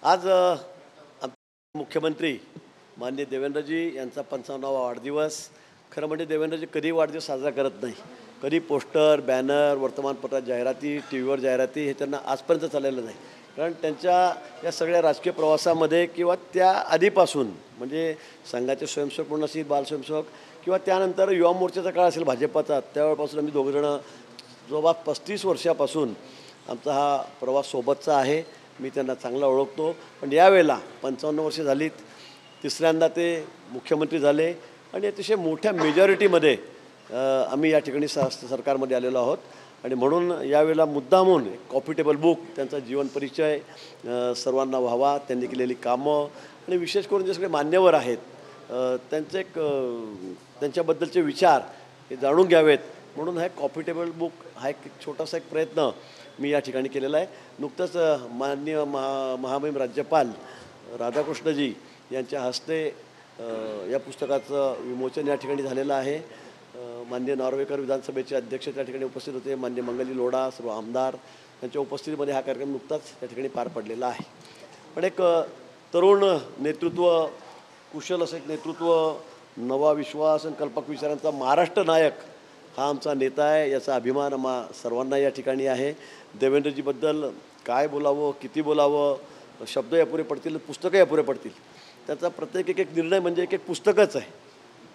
आज मुख्यमंत्री माननीय देवेंद्रजी यांचा 55वा वाढदिवस. खरं म्हणजे देवेंद्रजी कधी वाढदिवस साजरा करत नाही. कधी पोस्टर, बॅनर, वर्तमानपत्रात जाहिराती, टी व्हीवर जाहिराती हे त्यांना आजपर्यंत चाललेलं नाही. कारण त्यांच्या या सगळ्या राजकीय प्रवासामध्ये किंवा त्या आधीपासून म्हणजे संघाचे स्वयंसेवक म्हणून असेल, बाल स्वयंसेवक किंवा त्यानंतर युवा मोर्चाचा काळ असेल भाजपाचा, त्यावेळेपासून आम्ही दोघंजणं जवळपास 35 वर्षापासून आमचा हा प्रवास सोबतचा आहे. मी त्यांना चांगला ओळखतो. पण यावेळेला 55 वर्ष झालीत, तिसऱ्यांदा ते मुख्यमंत्री झाले आणि अतिशय मोठ्या मेजॉरिटीमध्ये आम्ही या ठिकाणी सरकारमध्ये आलेलो आहोत. आणि म्हणून यावेळेला मुद्दामून कॉफी टेबल बुक, त्यांचा जीवन परिचय सर्वांना व्हावा, त्यांनी केलेली कामं आणि विशेष करून जे सगळे मान्यवर आहेत त्यांचे त्यांच्याबद्दलचे विचार हे जाणून घ्यावेत म्हणून हा कॉफी टेबल बुक हा एक छोटासा एक प्रयत्न मी या ठिकाणी केलेला आहे. नुकतंच माननीय महामहिम राज्यपाल राधाकृष्णजी यांच्या हस्ते या पुस्तकाचं विमोचन या ठिकाणी झालेलं आहे. माननीय नॉर्वेकर विधानसभेचे अध्यक्ष त्या ठिकाणी उपस्थित होते. माननीय मंगली लोढा, सर्व आमदार यांच्या उपस्थितीमध्ये हा कार्यक्रम नुकताच त्या ठिकाणी पार पडलेला आहे. पण एक तरुण नेतृत्व, कुशल असं एक नेतृत्व, नवा विश्वास आणि कल्पक विचारांचा महाराष्ट्र नायक हा आमचा नेता आहे. याचा अभिमान आम्हा सर्वांना या ठिकाणी आहे. देवेंद्रजीबद्दल काय बोलावं, किती बोलावं, शब्द अपुरे पडतील, पुस्तकं अपुरे पडतील. त्याचा प्रत्येक एक निर्णय म्हणजे एक पुस्तकच आहे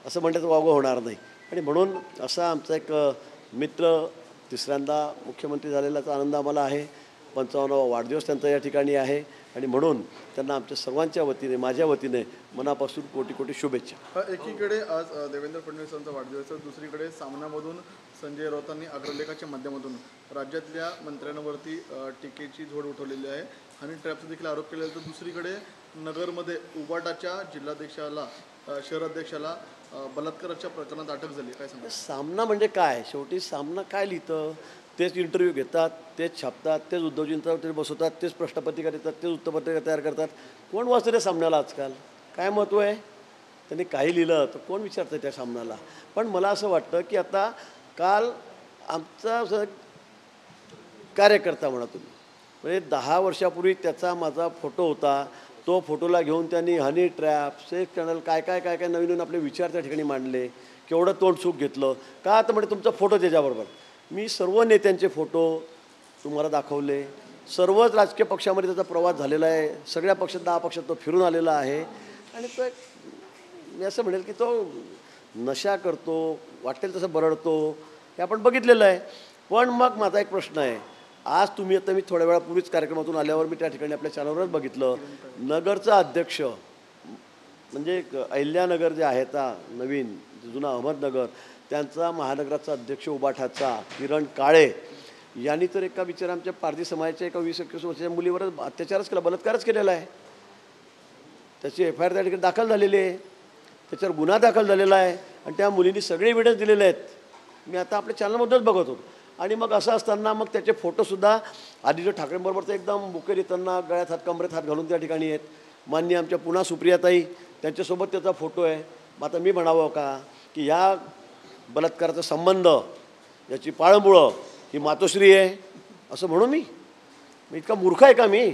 असं म्हणण्याचं वावगं होणार नाही. आणि म्हणून असा आमचा एक मित्र तिसऱ्यांदा मुख्यमंत्री झालेल्याचा आनंद आम्हाला आहे. 55वा वाढदिवस त्यांचा या ठिकाणी आहे आणि म्हणून त्यांना आमच्या सर्वांच्या वतीने, माझ्या वतीने मनापासून कोटी कोटी शुभेच्छा. एकीकडे आज देवेंद्र फडणवीसांचा वाढदिवस, दुसरीकडे सामनामधून संजय राऊतांनी अग्रलेखाच्या माध्यमातून राज्यातल्या मंत्र्यांवरती टीकेची झोड उठवलेली आहे आणि ट्रॅपचा देखील आरोप केला. तर दुसरीकडे नगरमध्ये उबाटाच्या जिल्हाध्यक्षाला, शहराध्यक्षाला बलात्काराच्या प्रकरणात अटक झाली. काय सांगा? सामना म्हणजे काय? शेवटी सामना काय लिहितं तेच इंटरव्ह्यू घेतात, तेच छापतात, तेच उद्धवजींचा ते बसवतात, तेच प्रश्नपत्रिका देतात, तेच उत्तरपत्रिका तयार करतात. कोण वाचतं रे सामन्याला आजकाल? काय महत्त्व आहे? त्यांनी काही लिहिलं तर कोण विचारतं त्या सामन्याला? पण मला असं वाटतं की आता काल आमचा असं कार्यकर्ता म्हणा तुम्ही, म्हणजे 10 वर्षापूर्वी त्याचा माझा फोटो होता. तो फोटोला घेऊन त्यांनी हनी ट्रॅप, सेक्स चॅनल, काय काय काय काय नवीन आपले विचार त्या ठिकाणी मांडले. केवढं तोंड सुख घेतलं का? तर म्हणजे तुमचा फोटो त्याच्याबरोबर. मी सर्व नेत्यांचे फोटो तुम्हाला दाखवले. सर्वच राजकीय पक्षामध्ये त्याचा प्रवास झालेला आहे. सगळ्या पक्षात 10 पक्षात तो फिरून आलेला आहे. आणि तो एक मी असं म्हणेल की तो नशा करतो, वाटेल तसं बरडतो, हे आपण बघितलेलं आहे. पण मग माझा एक प्रश्न आहे. आज तुम्ही आता मी थोड्या वेळापूर्वीच कार्यक्रमातून आल्यावर मी त्या ठिकाणी आपल्या चॅनलवरच बघितलं, नगरचा अध्यक्ष म्हणजे अहिल्यानगर जे आहे आता नवीन जुना अहमदनगर, त्यांचा महानगराचा अध्यक्ष उबाठाचा किरण काळे यांनी तर एका बिचारा आमच्या पारधी समाजाच्या एका 20-21 वर्षाच्या मुलीवरच अत्याचारच केला, बलात्कारच केलेला आहे. त्याची FIR त्या ठिकाणी दाखल झालेली आहे, त्याच्यावर गुन्हा दाखल झालेला आहे आणि त्या मुलींनी सगळे व्हिडिओज दिलेले आहेत. मी आता आपल्या चॅनलमध्येच बघत होतो. आणि मग असं असताना मग त्याचे फोटोसुद्धा आदित्य ठाकरेंबरोबरचं एकदम बुके देताना गळ्यात हात, कमरेत हात घालून त्या ठिकाणी आहेत. माननीय आमच्या पुन्हा सुप्रियाताई त्यांच्यासोबत त्याचा फोटो आहे. मग आता मी म्हणावं का की ह्या बलात्काराचा संबंध, याची पाळंमुळं ही मातोश्री आहे असं म्हणू मी इतका मूर्ख आहे का? मी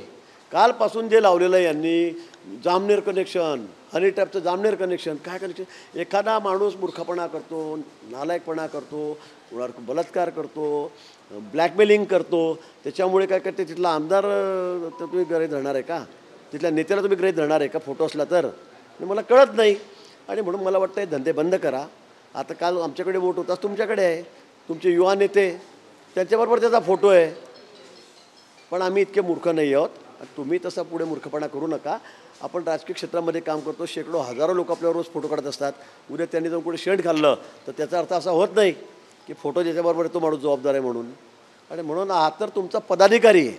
कालपासून जे लावलेलं आहे यांनी, जामनेर कनेक्शन, हनी ट्रॅपचं जामनेर कनेक्शन, काय कनेक्शन? एखादा माणूस मूर्खपणा करतो, नालायकपणा करतो, कोणावर बलात्कार करतो, ब्लॅकमेलिंग करतो, त्याच्यामुळे काय करते तिथला आमदार तर तुम्ही गृहीत धरणार आहे का? तिथल्या नेत्याला तुम्ही गृहीत धरणार आहे का फोटो असला तर? मला कळत नाही. आणि म्हणून मला वाटतं हे धंदे बंद करा. आता काल आमच्याकडे वोट होताच तुमच्याकडे आहे, तुमचे युवा नेते त्यांच्याबरोबर त्याचा फोटो आहे. पण आम्ही इतके मूर्ख नाही आहोत. तुम्ही तसा पुढे मूर्खपणा करू नका. आपण राजकीय क्षेत्रामध्ये काम करतो, शेकडो हजारो लोक आपल्यावर रोज फोटो काढत असतात. उद्या त्यांनी जाऊन कुठे शेंड खाल्लं तर त्याचा अर्थ असा होत नाही की फोटो ज्याच्याबरोबर तो माणूस जबाबदार आहे म्हणून. आणि म्हणून हा तर तुमचा पदाधिकारी आहे.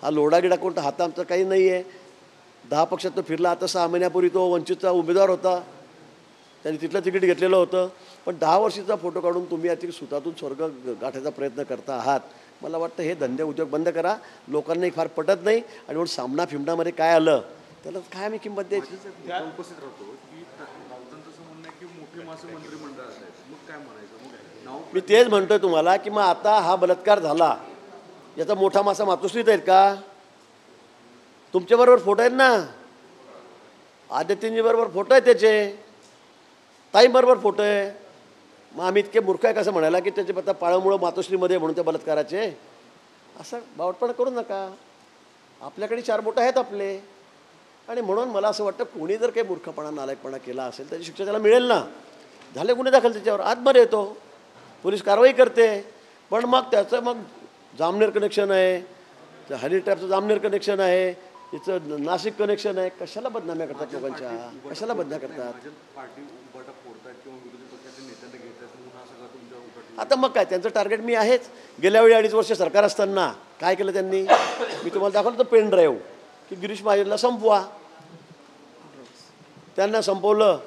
हा लोडागिडा कोणता हात आमचा काही नाही आहे. 10 पक्षात तो फिरला. आता 6 महिन्यापूर्वी तो वंचितचा उमेदवार होता, त्यांनी तिथलं तिकीट घेतलेलं होतं. पण 10 वर्षाचा फोटो काढून तुम्ही यातील सुतातून स्वर्ग गाठायचा प्रयत्न करता आहात. मला वाटतं हे धंदे उद्योग बंद करा. लोकांनाही फार पटत नाही. आणि म्हणून सामना फिमणामध्ये काय आलं त्याला काय आम्ही किंमत द्यायची? उपस्थित राहतो की राऊतांचं म्हणणं आहे की मोठे मासे मंत्रिमंडळात आहेत, मग काय म्हणायचं? मी तेच म्हणतोय तुम्हाला की मग आता हा बलात्कार झाला, याचा मोठा मासा मातोश्रीत आहेत का? तुमच्याबरोबर फोटो आहेत ना, आदित्यजीबरोबर फोटो आहे त्याचे, ताईबरोबर फोटो आहे. मग आम्ही इतके मूर्ख आहे कसं म्हणायला की त्याचे आता पाळमुळं मातोश्रीमध्ये म्हणून त्या बलात्काराचे. असं बावटपणा करू नका. आपल्याकडे 4 बोटं आहेत आपले. आणि म्हणून मला असं वाटतं कोणी जर काही मूर्खपणा नालायकपणा केला असेल त्याची शिक्षा त्याला मिळेल ना. झाले गुन्हे दाखल त्याच्यावर, आतमध्ये येतो, पोलीस कारवाई करते. पण मग त्याचं मग जामनेर कनेक्शन आहे, त्या हनी ट्रॅपचं जामनेर कनेक्शन आहे, तिचं नाशिक कनेक्शन आहे. कशाला बदनाम्या करतात लोकांच्या, कशाला बदनाम करतात. पार्टी उबाटा फोडतायत किंवा विरोधी पक्षाच्या नेत्यांना घेतात म्हणून असं का तुमच्या उबाटा? आता मग काय, त्यांचं टार्गेट मी आहेच. गेल्या वेळी 2.5 वर्ष सरकार असताना काय केलं त्यांनी, मी तुम्हाला दाखवलं तर पेन ड्राईव्ह की गिरीश महाजनला संपवा. त्यांना संपवलं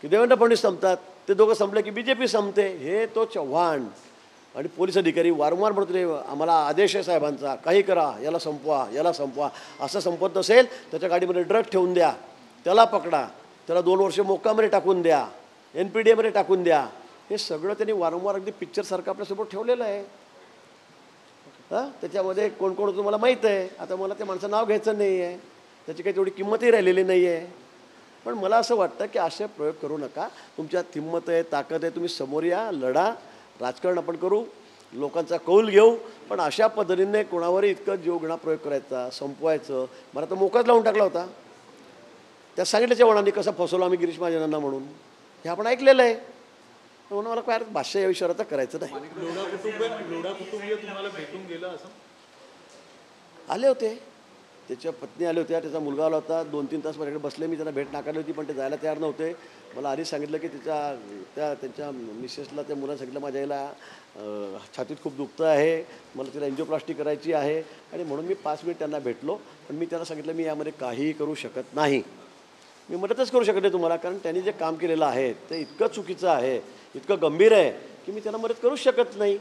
की देवेंद्र फडणवीस संपतात, ते दोघं संपले की BJP संपते. हे तो चव्हाण आणि पोलीस अधिकारी वारंवार म्हणत होते आम्हाला आदेश आहे साहेबांचा, काही करा, याला संपवा, याला संपवा. असं संपत नसेल त्याच्या गाडीमध्ये ड्रग ठेवून द्या, त्याला पकडा, त्याला 2 वर्ष मोक्कामध्ये टाकून द्या, NPDमध्ये टाकून द्या. हे सगळं त्यांनी वारंवार अगदी पिक्चरसारखं आपल्यासोबत ठेवलेलं आहे. हां, त्याच्यामध्ये कोण कोण तुम्हाला माहीत आहे. आता मला त्या माणसाचं नाव घ्यायचं नाही आहे, त्याची काही तेवढी किंमतही राहिलेली नाही आहे. पण मला असं वाटतं की असे प्रयोग करू नका. तुमच्यात हिंमत आहे, ताकद आहे, तुम्ही समोर या, लढा, राजकारण आपण करू, लोकांचा कौल घेऊ. पण अशा पद्धतीने कोणावरही इतकं जीवघेणा प्रयोग करायचा, संपवायचं. मला तर मोकाच लावून टाकला होता. त्या सांगितलं चव्हाणांनी कसं फसवलं आम्ही गिरीश महाजनांना म्हणून, हे आपण ऐकलेलं आहे. म्हणून मला काय भाष्य या विषयावर आता करायचं नाही. लोढा कुटुंबीय तुम्हाला भेटून गेलं असं आले होते, त्याच्या पत्नी आल्या होत्या, त्याचा मुलगा आला होता. 2-3 तास माझ्याकडे बसले. मी त्यांना भेट नाकारली होती पण ते जायला तयार नव्हते. मला आधीच सांगितलं की त्यांच्या मिसेसला, त्या मुलाला सांगितलं माझ्या आईला छातीत खूप दुखतं आहे, मला तिला एन्जिओप्लास्टी करायची आहे. आणि म्हणून मी 5 मिनिट त्यांना भेटलो. पण मी त्यांना सांगितलं मी यामध्ये काहीही करू शकत नाही, मी मदतच करू शकत नाही तुम्हाला, कारण त्यांनी जे काम केलेलं आहे ते इतकं चुकीचं आहे, इतकं गंभीर आहे की मी त्यांना मदत करूच शकत नाही.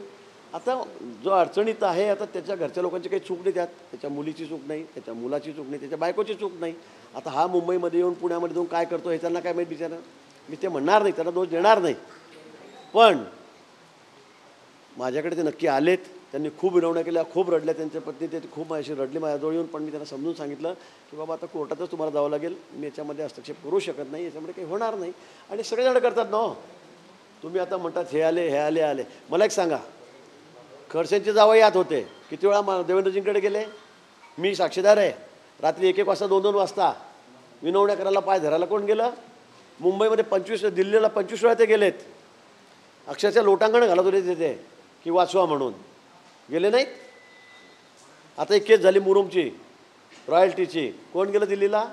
आता जो अडचणीत आहे, आता त्याच्या घरच्या लोकांची काही चूक नाही, त्याच्या मुलीची चूक नाही, त्याच्या मुलाची चूक नाही, त्याच्या बायकोची चूक नाही. आता हा मुंबईमध्ये येऊन पुण्यामध्ये येऊन काय करतो हे त्यांना काय माहीत बिचारा. मी ते म्हणणार नाही, त्यांना दोष देणार नाही. पण माझ्याकडे ते नक्की आलेत. त्यांनी खूप विनवण्या केल्या, खूप रडल्या. त्यांच्या पत्नी ते खूप माझ्याशी रडली माझ्याजवळ येऊन. पण मी त्यांना समजून सांगितलं की बाबा आता कोर्टातच तुम्हाला जावं लागेल, मी याच्यामध्ये हस्तक्षेप करू शकत नाही, याच्यामध्ये काही होणार नाही. आणि सगळेजण करतात ना. तुम्ही आता म्हणतात हे आले, हे आले, आले. मला एक सांगा, खडसेंचे जावई यात होते, किती वेळा देवेंद्रजींकडे गेले, मी साक्षीदार आहे. रात्री 1-1 वाजता 2-2 वाजता विनवण्या करायला पाय धरायला कोण गेलं. मुंबईमध्ये 25, दिल्लीला 25 वेळा ते गेलेत. अक्षरशः लोटांगण घालत होते तिथे की वाचवा म्हणून, गेले नाहीत. आता एक केस झाली मुरुमची, रॉयल्टीची, कोण गेलं दिल्लीला.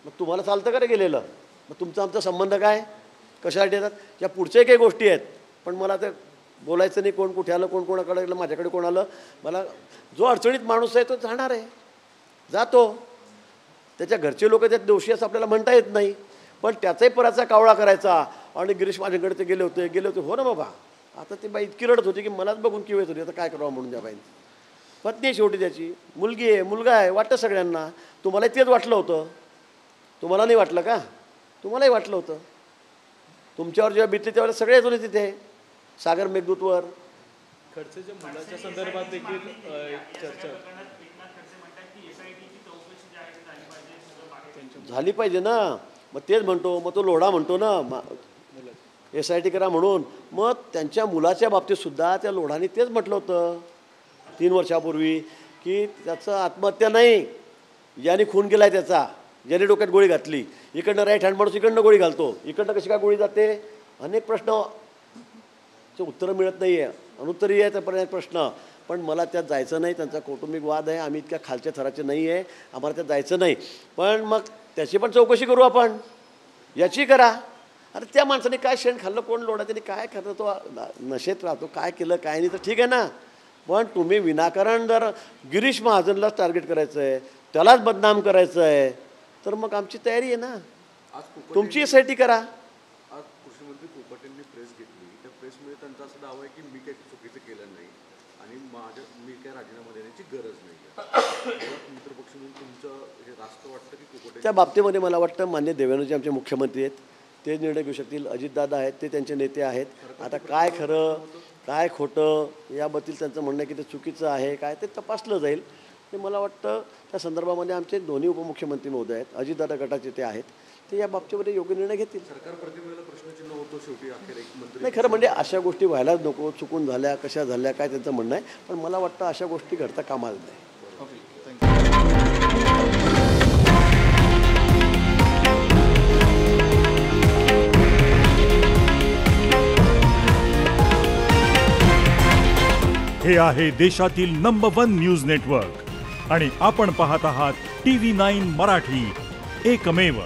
मग तुम्हाला चालतं का रे गेलेलं. मग तुमचा आमचा संबंध काय, कशासाठी येतात. या पुढच्याही काही गोष्टी आहेत. पण मला ते बोलायचं नाही, कोण कुठे आलं, कोण कोणाकडे गेलं, माझ्याकडे कोण आलं. मला जो अडचणीत माणूस आहे तो जाणार आहे, जातो. त्याच्या घरचे लोक त्यात दोषी असं आपल्याला म्हणता येत नाही. पण त्याचाही पराचा कावळा करायचा. आणि गिरीश माझ्याकडे ते गेले होते. हो ना बाबा. आता ती बाई इतकी रडत होती की मलाच बघून किंवा येत होती, आता काय करावं म्हणून त्या बाईने. पत्नी आहे शेवटी त्याची, मुलगी आहे, मुलगा आहे, वाटतं सगळ्यांना. तुम्हालाही तेच वाटलं होतं, तुम्हाला नाही वाटलं का. तुम्हालाही वाटलं होतं. तुमच्यावर जेव्हा बितली त्यावेळेला सगळे येत होते तिथे, सागर मेघदूतवर. खडसेच्या मुलाच्या संदर्भात देखील चर्चा झाली पाहिजे ना. मग तेच म्हणतो, मग तो लोढा म्हणतो ना SIT करा म्हणून. मग त्यांच्या मुलाच्या बाबतीतसुद्धा त्या लोढाने तेच म्हटलं होतं 3 वर्षापूर्वी की त्याचं आत्महत्या नाही, ज्याने खून केला आहे त्याचा, ज्याने डोक्यात गोळी घातली. इकडनं राईट हँड माणूस इकडनं गोळी घालतो, इकडनं कशी काय गोळी जाते. अनेक प्रश्न उत्तरं मिळत नाही आहे, अनुत्तरीय आहे त्यापर्यंत प्रश्न. पण मला त्यात जायचं नाही. त्यांचा कौटुंबिक वाद आहे, आम्ही इतक्या खालच्या थराचे नाही आहे, आम्हाला त्यात जायचं नाही. पण मग त्याची पण चौकशी करू आपण, याची करा. अरे त्या माणसाने काय शेण खाल्लं, कोण लोढा, त्यांनी काय करतो, तो नशेत राहतो, काय केलं काय नाही तर ठीक आहे ना. पण तुम्ही विनाकारण जर गिरीश महाजनलाच टार्गेट करायचं आहे, त्यालाच बदनाम करायचं आहे, तर मग आमची तयारी आहे ना. तुमची SIT करा. आज कृषीमंत्री पोपटेंनी प्रेस घेतली, त्या प्रेसमध्ये त्यांचा असा दावा आहे की मी काही चुकीचं केलं नाही आणि मी काय राजीनामा देण्याची गरज नाही. मित्रपक्ष म्हणून तुमचं हे रास्त वाटतं की पोपटे. त्या बाबतीमध्ये मला वाटतं मान्य देवेंद्रजी आमचे मुख्यमंत्री आहेत, ते निर्णय घेऊ शकतील. अजितदादा आहेत, ते त्यांचे नेते आहेत. आता काय खरं काय खोटं याबद्दल त्यांचं म्हणणं आहे की ते चुकीचं आहे काय, ते तपासलं जाईल. आणि मला वाटतं त्या संदर्भामध्ये आमचे दोन्ही उपमुख्यमंत्री महोदय आहेत, अजितदादा गटाचे ते आहेत, ते या बाबतीमध्ये योग्य निर्णय घेतील. सरकार प्रतिमेला प्रश्नचिन्ह होतो शेवटी अखेर एक मंत्री. नाही, खरं म्हणजे अशा गोष्टी व्हायलाच नको, चुकून झाल्या कशा झाल्या काय त्यांचं म्हणणं आहे, पण मला वाटतं अशा गोष्टी घडता कामा नाही. Okay, thank you. हे आहे देशातील नंबर 1 न्यूज नेटवर्क आणि आपण पाहत आहात TV9 मराठी, एकमेव.